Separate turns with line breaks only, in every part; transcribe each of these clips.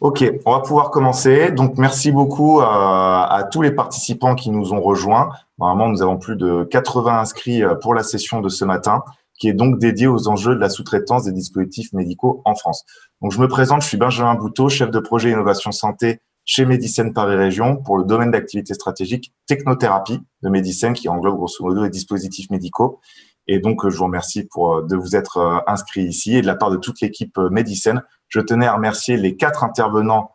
Ok, on va pouvoir commencer. Donc, merci beaucoup à tous les participants qui nous ont rejoints. Normalement, nous avons plus de 80 inscrits pour la session de ce matin, qui est donc dédiée aux enjeux de la sous-traitance des dispositifs médicaux en France. Donc, je me présente, je suis Benjamin Bouteau, chef de projet Innovation Santé chez Medicine Paris Région pour le domaine d'activité stratégique technothérapie de Medicine, qui englobe grosso modo les dispositifs médicaux. Et donc, je vous remercie de vous être inscrits ici. Et de la part de toute l'équipe Medicine, je tenais à remercier les 4 intervenants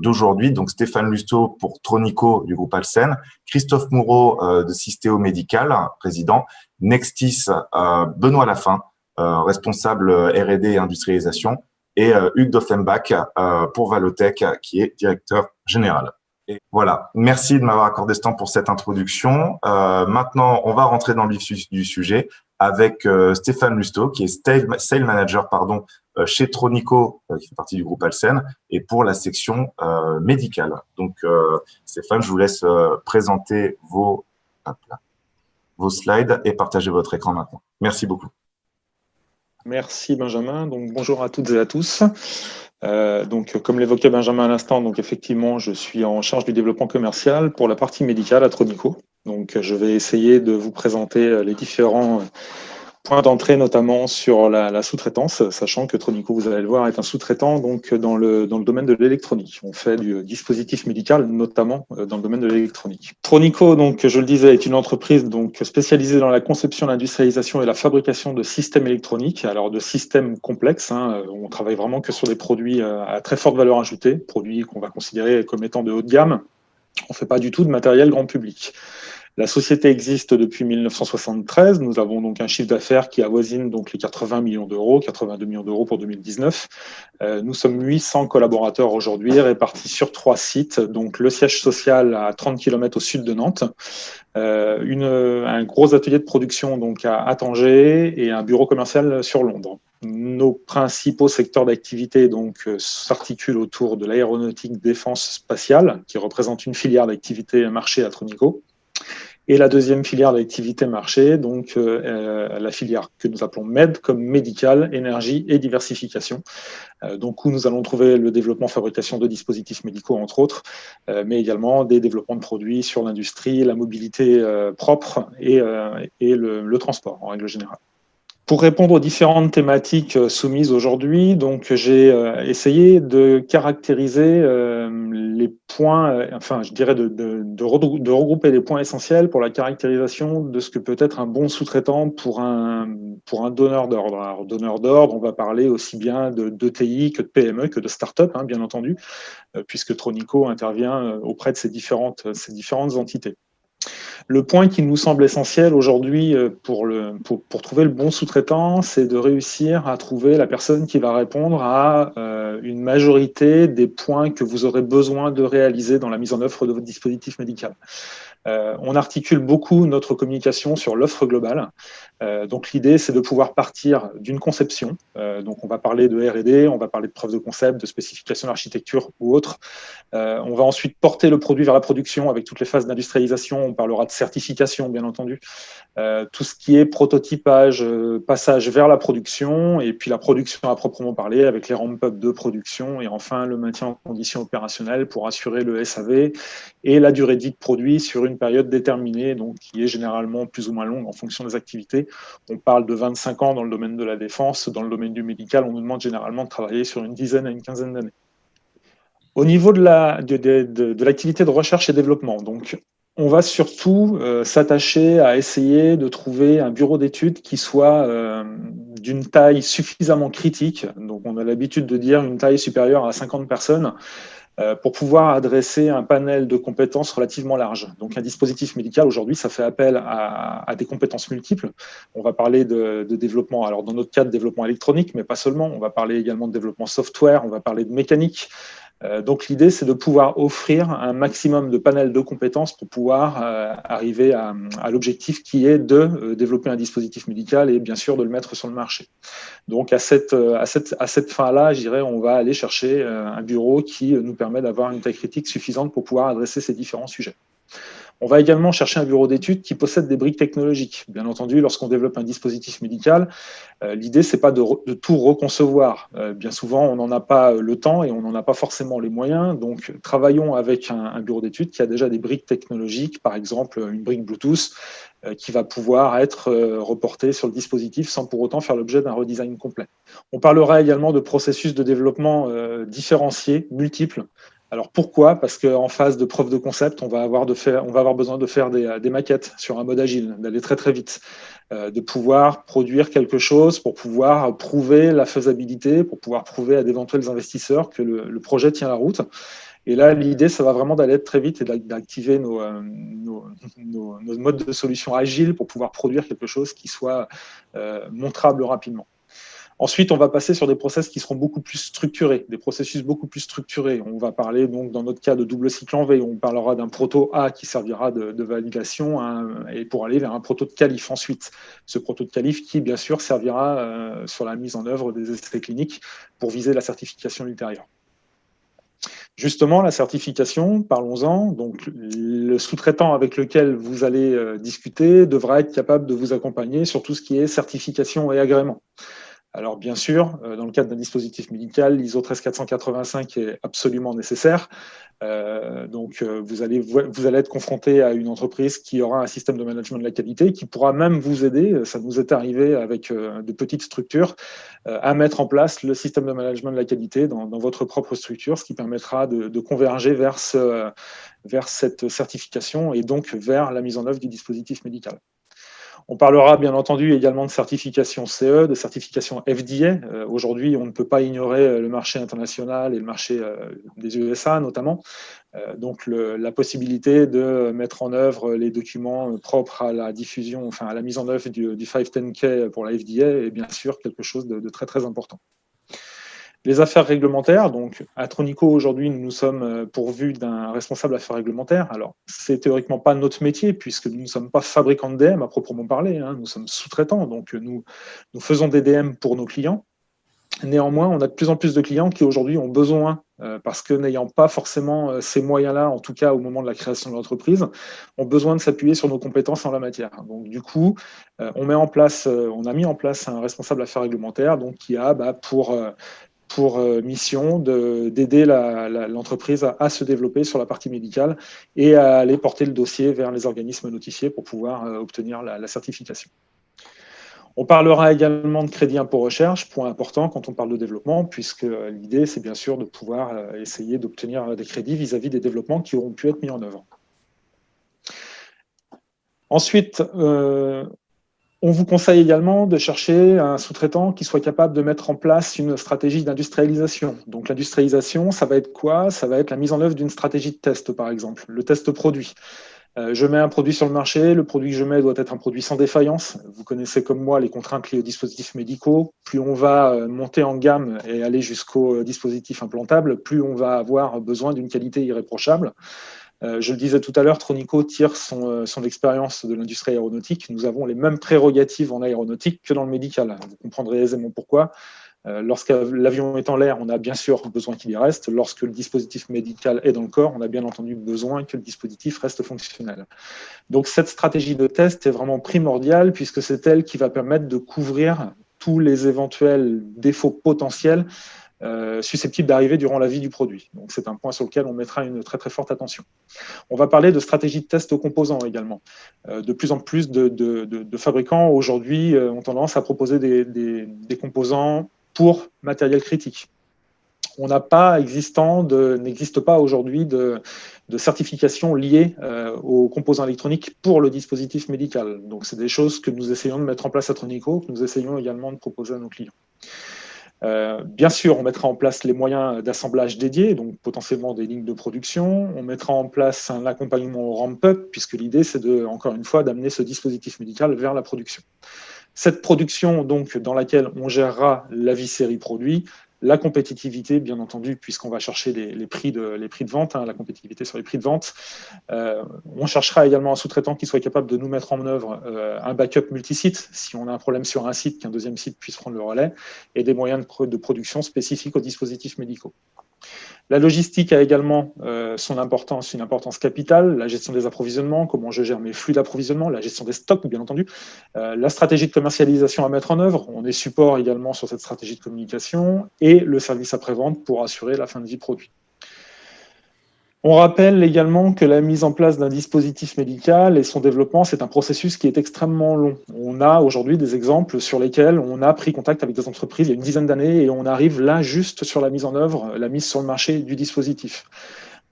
d'aujourd'hui, donc Stéphane Lusteau pour Tronico du groupe Alcen, Christophe Moureau de Systéo Médical, président, Nextis, Benoît Lafin, responsable R&D et industrialisation, et Hugues Doffenbach pour Valotech, qui est directeur général. Et voilà, merci de m'avoir accordé ce temps pour cette introduction. Maintenant, on va rentrer dans le vif du sujet avec Stéphane Lusteau, qui est Sales Manager chez Tronico, qui fait partie du groupe Alcen, et pour la section médicale. Donc, Stéphane, je vous laisse présenter vos slides et partager votre écran maintenant. Merci beaucoup.
Merci Benjamin. Donc, bonjour à toutes et à tous. Donc, comme l'évoquait Benjamin à l'instant, donc effectivement, je suis en charge du développement commercial pour la partie médicale à Tronico. Donc, je vais essayer de vous présenter les différents points d'entrée, notamment sur la sous-traitance, sachant que Tronico, vous allez le voir, est un sous-traitant donc dans le domaine de l'électronique. On fait du dispositif médical, notamment dans le domaine de l'électronique. Tronico, donc, je le disais, est une entreprise donc spécialisée dans la conception, l'industrialisation et la fabrication de systèmes électroniques, alors de systèmes complexes. On travaille vraiment que sur des produits à très forte valeur ajoutée, produits qu'on va considérer comme étant de haut de gamme. On ne fait pas du tout de matériel grand public. La société existe depuis 1973. Nous avons donc un chiffre d'affaires qui avoisine donc les 80 millions d'euros, 82 millions d'euros pour 2019. Nous sommes 800 collaborateurs aujourd'hui, répartis sur 3 sites. Donc le siège social à 30 km au sud de Nantes, un gros atelier de production donc à Tanger et un bureau commercial sur Londres. Nos principaux secteurs d'activité donc s'articulent autour de l'aéronautique défense spatiale, qui représente une filière d'activité marché à Tronico. Et la deuxième filière d'activité marché, donc la filière que nous appelons MED, comme médical, énergie et diversification. Donc où nous allons trouver le développement, fabrication de dispositifs médicaux, entre autres, mais également des développements de produits sur l'industrie, la mobilité propre et le transport en règle générale. Pour répondre aux différentes thématiques soumises aujourd'hui, donc j'ai essayé de caractériser les points, je dirais de regrouper les points essentiels pour la caractérisation de ce que peut être un bon sous-traitant pour un donneur d'ordre. Alors, donneur d'ordre, on va parler aussi bien d'ETI que de PME, que de start-up, bien entendu, puisque Tronico intervient auprès de ces différentes entités. Le point qui nous semble essentiel aujourd'hui pour trouver le bon sous-traitant, c'est de réussir à trouver la personne qui va répondre à une majorité des points que vous aurez besoin de réaliser dans la mise en œuvre de votre dispositif médical. On articule beaucoup notre communication sur l'offre globale. Donc l'idée, c'est de pouvoir partir d'une conception. Donc on va parler de R&D, on va parler de preuve de concept, de spécification d'architecture ou autre. On va ensuite porter le produit vers la production avec toutes les phases d'industrialisation. On parlera de certification, bien entendu. Tout ce qui est prototypage, passage vers la production, et puis la production à proprement parler avec les ramp-up de production, et enfin le maintien en condition opérationnelle pour assurer le SAV et la durée de vie de produit sur une période déterminée, donc qui est généralement plus ou moins longue en fonction des activités. On parle de 25 ans dans le domaine de la défense. Dans le domaine du médical, on nous demande généralement de travailler sur une dizaine à une quinzaine d'années. Au niveau de l'activité de recherche et développement, donc, on va surtout s'attacher à essayer de trouver un bureau d'études qui soit d'une taille suffisamment critique. Donc, on a l'habitude de dire une taille supérieure à 50 personnes pour pouvoir adresser un panel de compétences relativement large. Donc, un dispositif médical, aujourd'hui, ça fait appel à des compétences multiples. On va parler de développement, alors dans notre cas, de développement électronique, mais pas seulement. On va parler également de développement software, on va parler de mécanique. Donc l'idée, c'est de pouvoir offrir un maximum de panels de compétences pour pouvoir arriver à l'objectif qui est de développer un dispositif médical et bien sûr de le mettre sur le marché. Donc à cette fin-là, je dirais, on va aller chercher un bureau qui nous permet d'avoir une taille critique suffisante pour pouvoir adresser ces différents sujets. On va également chercher un bureau d'études qui possède des briques technologiques. Bien entendu, lorsqu'on développe un dispositif médical, l'idée, c'est pas de tout reconcevoir. Bien souvent, on n'en a pas le temps et on n'en a pas forcément les moyens. Donc, travaillons avec un bureau d'études qui a déjà des briques technologiques, par exemple une brique Bluetooth, qui va pouvoir être reportée sur le dispositif sans pour autant faire l'objet d'un redesign complet. On parlera également de processus de développement différenciés, multiples. Alors pourquoi? Parce qu'en phase de preuve de concept, on va avoir besoin de faire des maquettes sur un mode agile, d'aller très très vite, de pouvoir produire quelque chose pour pouvoir prouver la faisabilité, pour pouvoir prouver à d'éventuels investisseurs que le projet tient la route. Et là, l'idée, ça va vraiment d'aller très vite et d'activer nos modes de solution agiles pour pouvoir produire quelque chose qui soit montrable rapidement. Ensuite, on va passer sur des process qui seront beaucoup plus structurés, des processus beaucoup plus structurés. On va parler donc dans notre cas de double cycle en V, on parlera d'un proto A qui servira de validation et pour aller vers un proto de qualif ensuite. Ce proto de qualif qui, bien sûr, servira sur la mise en œuvre des essais cliniques pour viser la certification ultérieure. Justement, la certification, parlons-en. Donc, le sous-traitant avec lequel vous allez discuter devra être capable de vous accompagner sur tout ce qui est certification et agrément. Alors bien sûr, dans le cadre d'un dispositif médical, l'ISO 13485 est absolument nécessaire. Vous allez être confronté à une entreprise qui aura un système de management de la qualité qui pourra même vous aider. Ça nous est arrivé avec de petites structures à mettre en place le système de management de la qualité dans votre propre structure, ce qui permettra de converger vers cette certification et donc vers la mise en œuvre du dispositif médical. On parlera bien entendu également de certification CE, de certification FDA. Aujourd'hui, on ne peut pas ignorer le marché international et le marché des USA notamment. Donc la possibilité de mettre en œuvre les documents propres à la diffusion, enfin à la mise en œuvre du 510K pour la FDA est bien sûr quelque chose de très très important. Les affaires réglementaires, donc à Tronico aujourd'hui, nous sommes pourvus d'un responsable affaires réglementaires. Alors, c'est théoriquement pas notre métier puisque nous ne sommes pas fabricants de DM à proprement parler, hein. Nous sommes sous-traitants, donc nous faisons des DM pour nos clients. Néanmoins, on a de plus en plus de clients qui aujourd'hui ont besoin, parce que n'ayant pas forcément ces moyens-là, en tout cas au moment de la création de l'entreprise, ont besoin de s'appuyer sur nos compétences en la matière. Donc du coup, on a mis en place un responsable affaires réglementaires, donc qui a pour mission d'aider l'entreprise à se développer sur la partie médicale et à aller porter le dossier vers les organismes notifiés pour pouvoir obtenir la certification. On parlera également de crédit impôt recherche, point important quand on parle de développement, puisque l'idée, c'est bien sûr de pouvoir essayer d'obtenir des crédits vis-à-vis des développements qui auront pu être mis en œuvre. Ensuite, on vous conseille également de chercher un sous-traitant qui soit capable de mettre en place une stratégie d'industrialisation. Donc l'industrialisation, ça va être quoi? Ça va être la mise en œuvre d'une stratégie de test, par exemple, le test produit. Je mets un produit sur le marché, le produit que je mets doit être un produit sans défaillance. Vous connaissez comme moi les contraintes liées aux dispositifs médicaux. Plus on va monter en gamme et aller jusqu'au dispositif implantable, plus on va avoir besoin d'une qualité irréprochable. Je le disais tout à l'heure, Tronico tire son expérience de l'industrie aéronautique. Nous avons les mêmes prérogatives en aéronautique que dans le médical. Vous comprendrez aisément pourquoi. Lorsque l'avion est en l'air, on a bien sûr besoin qu'il y reste. Lorsque le dispositif médical est dans le corps, on a bien entendu besoin que le dispositif reste fonctionnel. Donc cette stratégie de test est vraiment primordiale puisque c'est elle qui va permettre de couvrir tous les éventuels défauts potentiels susceptibles d'arriver durant la vie du produit. Donc c'est un point sur lequel on mettra une très très forte attention. On va parler de stratégie de test aux composants également. De plus en plus de fabricants aujourd'hui ont tendance à proposer des composants pour matériel critique. On n'existe pas aujourd'hui de certification liée aux composants électroniques pour le dispositif médical. Donc, c'est des choses que nous essayons de mettre en place à Tronico, que nous essayons également de proposer à nos clients. Bien sûr, on mettra en place les moyens d'assemblage dédiés, donc potentiellement des lignes de production. On mettra en place un accompagnement au ramp-up, puisque l'idée, c'est encore une fois, d'amener ce dispositif médical vers la production. Cette production, donc, dans laquelle on gérera la vie série produit, la compétitivité, bien entendu, puisqu'on va chercher les prix de vente, la compétitivité sur les prix de vente. On cherchera également un sous-traitant qui soit capable de nous mettre en œuvre un backup multisite, si on a un problème sur un site, qu'un deuxième site puisse prendre le relais, et des moyens de production spécifiques aux dispositifs médicaux. La logistique a également son importance, une importance capitale, la gestion des approvisionnements, comment je gère mes flux d'approvisionnement, la gestion des stocks, bien entendu, la stratégie de commercialisation à mettre en œuvre, on est support également sur cette stratégie de communication, et le service après-vente pour assurer la fin de vie produit. On rappelle également que la mise en place d'un dispositif médical et son développement, c'est un processus qui est extrêmement long. On a aujourd'hui des exemples sur lesquels on a pris contact avec des entreprises il y a une dizaine d'années et on arrive là juste sur la mise en œuvre, la mise sur le marché du dispositif.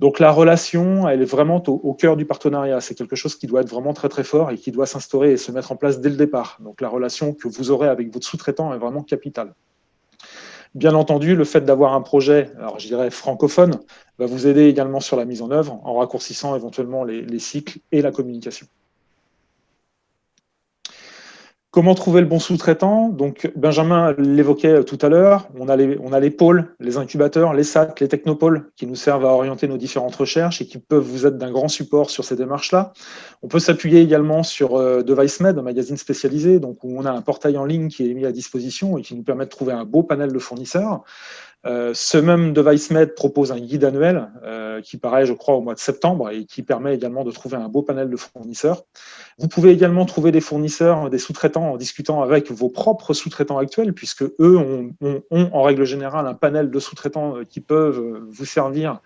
Donc la relation, elle est vraiment au cœur du partenariat. C'est quelque chose qui doit être vraiment très très fort et qui doit s'instaurer et se mettre en place dès le départ. Donc la relation que vous aurez avec votre sous-traitant est vraiment capitale. Bien entendu, le fait d'avoir un projet, alors je dirais francophone, va vous aider également sur la mise en œuvre en raccourcissant éventuellement les cycles et la communication. Comment trouver le bon sous-traitant? Donc, Benjamin l'évoquait tout à l'heure, on a les pôles, les incubateurs, les SAT, les technopoles qui nous servent à orienter nos différentes recherches et qui peuvent vous être d'un grand support sur ces démarches-là. On peut s'appuyer également sur DeviceMed, un magazine spécialisé, donc où on a un portail en ligne qui est mis à disposition et qui nous permet de trouver un beau panel de fournisseurs. Ce même DeviceMed propose un guide annuel qui paraît, je crois, au mois de septembre et qui permet également de trouver un beau panel de fournisseurs. Vous pouvez également trouver des fournisseurs, des sous-traitants en discutant avec vos propres sous-traitants actuels, puisque eux ont en règle générale un panel de sous-traitants qui peuvent vous servir.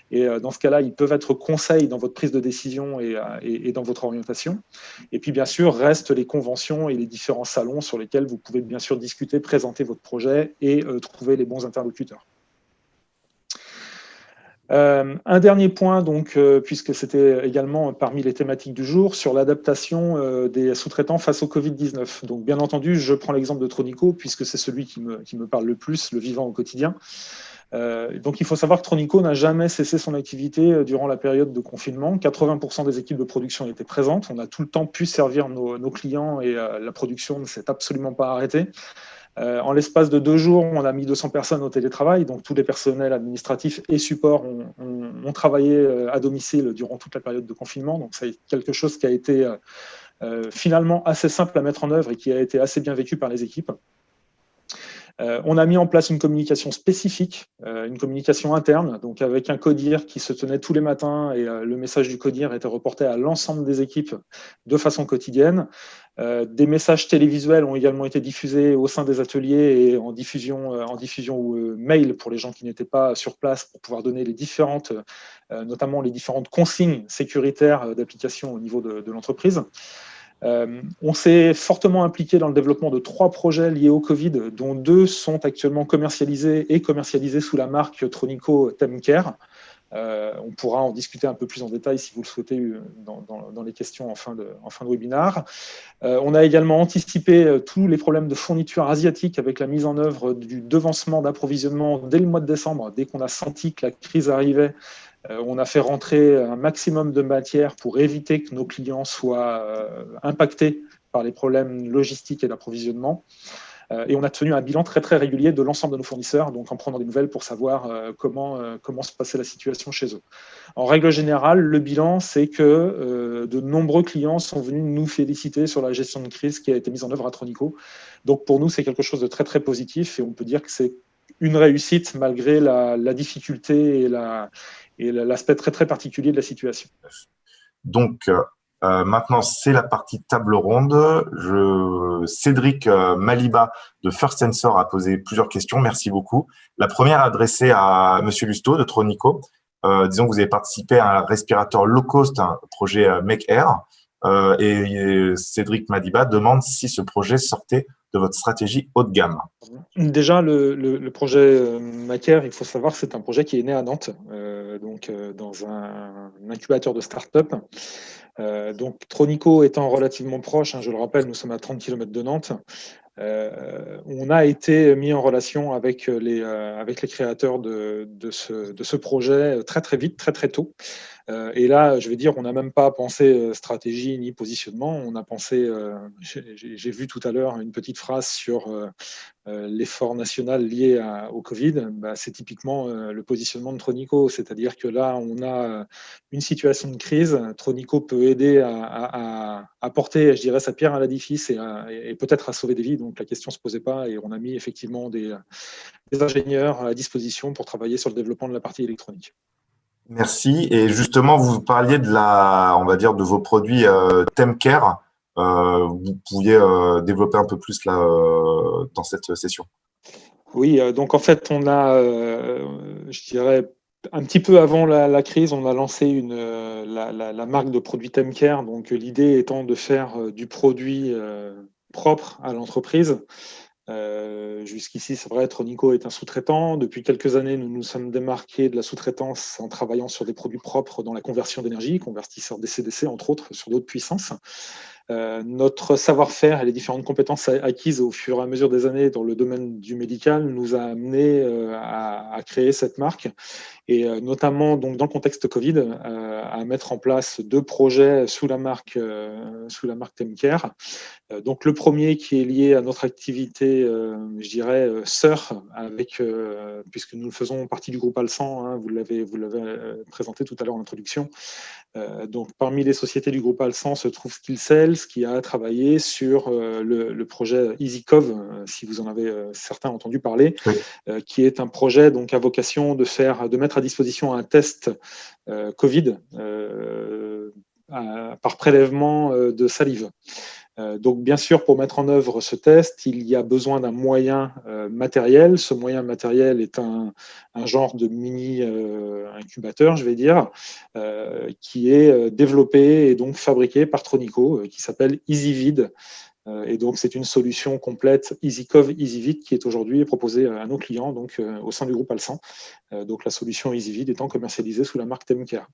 Et dans ce cas-là, ils peuvent être conseils dans votre prise de décision et dans votre orientation. Et puis, bien sûr, restent les conventions et les différents salons sur lesquels vous pouvez bien sûr discuter, présenter votre projet et trouver les bons interlocuteurs. Un dernier point, donc, puisque c'était également parmi les thématiques du jour, sur l'adaptation des sous-traitants face au Covid-19. Donc, bien entendu, je prends l'exemple de Tronico, puisque c'est celui qui me parle le plus, le vivant au quotidien. Donc il faut savoir que Tronico n'a jamais cessé son activité durant la période de confinement. 80% des équipes de production étaient présentes. On a tout le temps pu servir nos clients et la production ne s'est absolument pas arrêtée. En l'espace de 2 jours, on a mis 200 personnes au télétravail, donc tous les personnels administratifs et supports ont travaillé à domicile durant toute la période de confinement. Donc c'est quelque chose qui a été finalement assez simple à mettre en œuvre et qui a été assez bien vécu par les équipes. On a mis en place une communication spécifique, une communication interne, donc avec un codir qui se tenait tous les matins et le message du codir était reporté à l'ensemble des équipes de façon quotidienne. Des messages télévisuels ont également été diffusés au sein des ateliers et en diffusion mail pour les gens qui n'étaient pas sur place pour pouvoir donner les différentes, notamment les différentes consignes sécuritaires d'application au niveau de l'entreprise. On s'est fortement impliqué dans le développement de 3 projets liés au Covid, dont 2 sont actuellement commercialisés sous la marque Tronico TemCare. On pourra en discuter un peu plus en détail si vous le souhaitez dans les questions en fin de webinaire. On a également anticipé tous les problèmes de fourniture asiatique avec la mise en œuvre du devancement d'approvisionnement dès le mois de décembre, dès qu'on a senti que la crise arrivait. On a fait rentrer un maximum de matière pour éviter que nos clients soient impactés par les problèmes logistiques et d'approvisionnement. Et on a tenu un bilan très très régulier de l'ensemble de nos fournisseurs, donc en prenant des nouvelles pour savoir comment se passait la situation chez eux. En règle générale, le bilan, c'est que de nombreux clients sont venus nous féliciter sur la gestion de crise qui a été mise en œuvre à Tronico. Donc pour nous, c'est quelque chose de très très positif et on peut dire que c'est une réussite malgré la difficulté et l'aspect très très particulier de la situation.
Donc, maintenant, c'est la partie table ronde. Cédric Maliba de First Sensor a posé plusieurs questions. Merci beaucoup. La première adressée à Monsieur Lusto de Tronico. Disons que vous avez participé à un respirateur low cost, un projet Make Air. Et Cédric Maliba demande si ce projet sortait de votre stratégie haut de gamme.
Déjà, le projet Macaire, il faut savoir que c'est un projet qui est né à Nantes, dans un incubateur de start-up. Donc, Tronico étant relativement proche, je le rappelle, nous sommes à 30 km de Nantes. On a été mis en relation avec les créateurs de ce projet très très vite, très très tôt. Et là, je vais dire, on n'a même pas pensé stratégie ni positionnement. On a pensé, j'ai vu tout à l'heure une petite phrase sur l'effort national lié au Covid. Bah, c'est typiquement le positionnement de Tronico. C'est-à-dire que là, on a une situation de crise. Tronico peut aider à porter, je dirais, sa pierre à l'édifice et peut-être à sauver des vies. Donc la question ne se posait pas et on a mis effectivement des ingénieurs à disposition pour travailler sur le développement de la partie électronique.
Merci. Et justement, vous parliez on va dire, de vos produits TemCare. Vous pouviez développer un peu plus là dans cette session.
Oui, donc en fait, on a, je dirais, un petit peu avant la crise, on a lancé la marque de produits TemCare. Donc l'idée étant de faire du produit propre à l'entreprise. Jusqu'ici, c'est vrai, Tronico est un sous-traitant. Depuis quelques années, nous nous sommes démarqués de la sous-traitance en travaillant sur des produits propres dans la conversion d'énergie, convertisseurs DC-DC, entre autres, sur d'autres puissances. Notre savoir-faire et les différentes compétences acquises au fur et à mesure des années dans le domaine du médical nous a amené à créer cette marque et notamment donc dans le contexte Covid à mettre en place 2 projets sous la marque TemCare. Donc le premier qui est lié à notre activité, je dirais, sœur, puisque nous faisons partie du groupe Alsan, hein, vous l'avez présenté tout à l'heure en introduction. Donc parmi les sociétés du groupe Alsan se trouve SkillSales qui a travaillé sur le projet EasyCov, si vous en avez certains entendu parler,
Oui.
qui est un projet donc à vocation de mettre à disposition un test Covid par prélèvement de salive. Donc, bien sûr, pour mettre en œuvre ce test, il y a besoin d'un moyen matériel. Ce moyen matériel est un genre de mini incubateur, je vais dire, qui est développé et donc fabriqué par Tronico, qui s'appelle EasyVid. Et donc, c'est une solution complète EasyCov EasyVid qui est aujourd'hui proposée à nos clients donc, au sein du groupe Alsan. Donc, la solution EasyVid étant commercialisée sous la marque TemCare.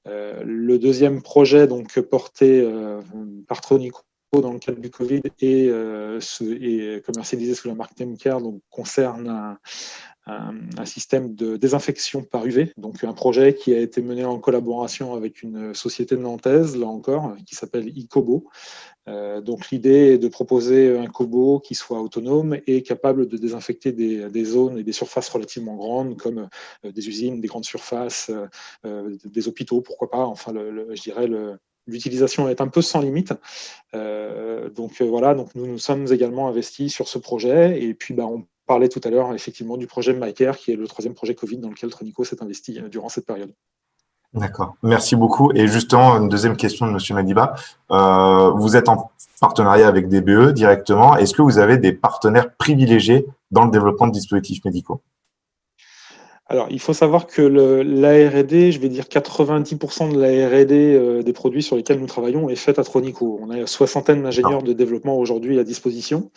Le deuxième projet donc, porté par Tronico dans le cadre du Covid et commercialisé sous la marque TemCare donc, concerne un système de désinfection par UV, donc un projet qui a été mené en collaboration avec une société nantaise, là encore, qui s'appelle Icobo. Donc l'idée est de proposer un Kobo qui soit autonome et capable de désinfecter des zones et des surfaces relativement grandes comme des usines, des grandes surfaces, des hôpitaux, pourquoi pas. Enfin, je dirais l'utilisation est un peu sans limite. Donc voilà, donc nous nous sommes également investis sur ce projet et puis on parlait tout à l'heure effectivement du projet MyCare qui est le 3e projet Covid dans lequel Tronico s'est investi durant cette période.
D'accord. Merci beaucoup. Et justement, une deuxième question de Monsieur Madiba. Vous êtes en partenariat avec DBE directement. Est-ce que vous avez des partenaires privilégiés dans le développement de dispositifs médicaux?
Alors, il faut savoir que la R&D, je vais dire 90% de la R&D des produits sur lesquels nous travaillons est faite à Tronico. On a une soixantaine
D'accord.
d'ingénieurs de développement aujourd'hui à disposition.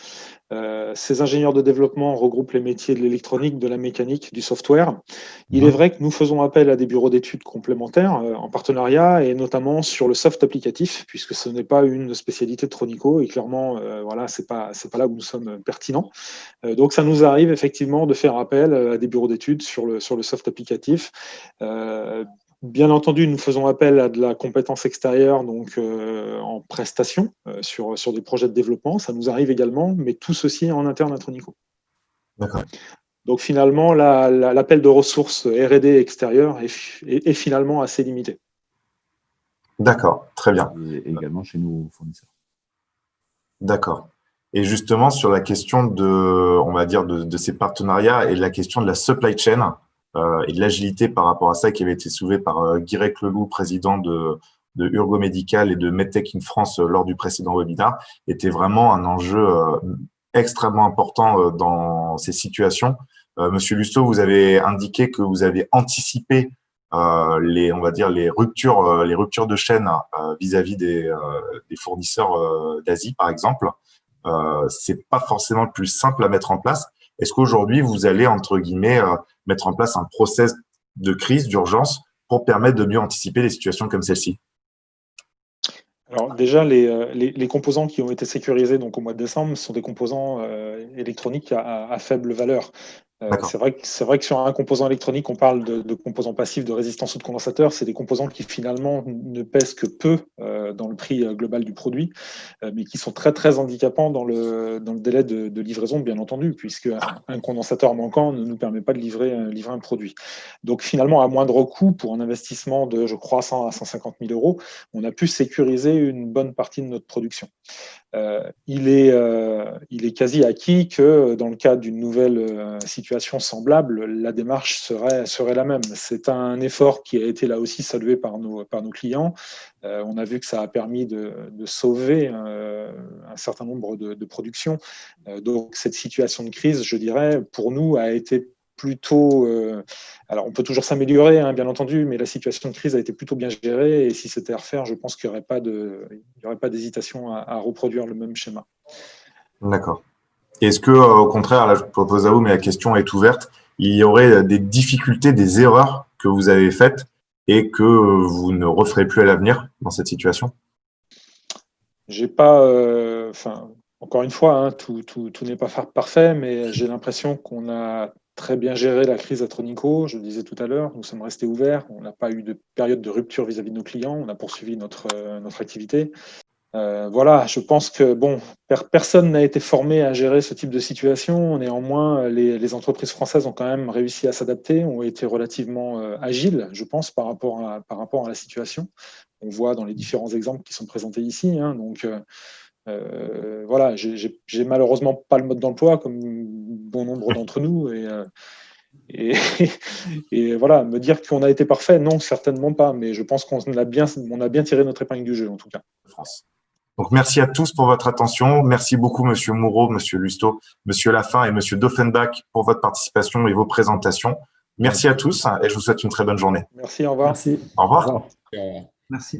Ces ingénieurs de développement regroupent les métiers de l'électronique, de la mécanique, du software. Il est vrai que nous faisons appel à des bureaux d'études complémentaires en partenariat et notamment sur le soft applicatif, puisque ce n'est pas une spécialité de Tronico et clairement, voilà, c'est pas là où nous sommes pertinents. Donc ça nous arrive effectivement de faire appel à des bureaux d'études sur le soft applicatif. Bien entendu, nous faisons appel à de la compétence extérieure, donc en prestation sur des projets de développement. Ça nous arrive également, mais tout ceci en interne à Tronico.
D'accord.
Donc finalement, l'appel de ressources R&D extérieures est finalement assez limité.
D'accord. Très bien.
Et également chez nos fournisseurs.
D'accord. Et justement, sur la question on va dire, de ces partenariats et la question de la supply chain et de l'agilité par rapport à ça qui avait été soulevé par Guirec Leloup, président de Urgo Medical et de MedTech in France lors du précédent webinaire, était vraiment un enjeu extrêmement important dans ces situations. Monsieur Lusto, vous avez indiqué que vous avez anticipé on va dire les ruptures de chaîne vis-à-vis des fournisseurs d'Asie, par exemple. C'est pas forcément le plus simple à mettre en place. Est-ce qu'aujourd'hui vous allez entre guillemets mettre en place un process de crise, d'urgence, pour permettre de mieux anticiper les situations comme celle-ci?
Alors déjà, les composants qui ont été sécurisés donc, au mois de décembre sont des composants électroniques à faible valeur. C'est vrai que sur un composant électronique, on parle de composants passifs de résistance ou de condensateur. C'est des composants qui finalement ne pèsent que peu dans le prix global du produit, mais qui sont très très handicapants dans le délai de livraison, bien entendu, puisque un condensateur manquant ne nous permet pas de livrer un produit. Donc finalement, à moindre coût, pour un investissement de, je crois, 100 à 150 000 euros, on a pu sécuriser une bonne partie de notre production. Il est quasi acquis que dans le cas d'une nouvelle situation semblable, la démarche serait la même. C'est un effort qui a été là aussi salué par nos clients. On a vu que ça a permis de sauver un certain nombre de productions. Donc cette situation de crise, je dirais, pour nous, a été plutôt... alors, on peut toujours s'améliorer, hein, bien entendu, mais la situation de crise a été plutôt bien gérée. Et si c'était à refaire, je pense qu'il n'y aurait pas d'hésitation à reproduire le même schéma.
D'accord. Est-ce que, au contraire, là, je propose à vous, mais la question est ouverte, il y aurait des difficultés, des erreurs que vous avez faites et que vous ne referez plus à l'avenir dans cette situation?
J'ai pas... encore une fois, hein, tout n'est pas parfait, mais j'ai l'impression qu'on a très bien géré la crise à Tronico. Je le disais tout à l'heure, nous sommes restés ouverts. On n'a pas eu de période de rupture vis-à-vis de nos clients. On a poursuivi notre activité. Voilà, je pense que personne n'a été formé à gérer ce type de situation. Néanmoins, les entreprises françaises ont quand même réussi à s'adapter, ont été relativement agiles, je pense, par rapport à la situation. On voit dans les différents exemples qui sont présentés ici. Hein, donc, voilà, j'ai malheureusement pas le mode d'emploi comme bon nombre d'entre nous. Et voilà, me dire qu'on a été parfait, non, certainement pas. Mais je pense qu'on a bien tiré notre épingle du jeu, en tout cas.
France. Donc, merci à tous pour votre attention. Merci beaucoup, Monsieur Moureau, Monsieur Lusto, Monsieur Lafin et Monsieur Doffenbach pour votre participation et vos présentations. Merci à tous et je vous souhaite une très bonne journée.
Merci, au revoir.
Merci.
Au revoir.
Merci.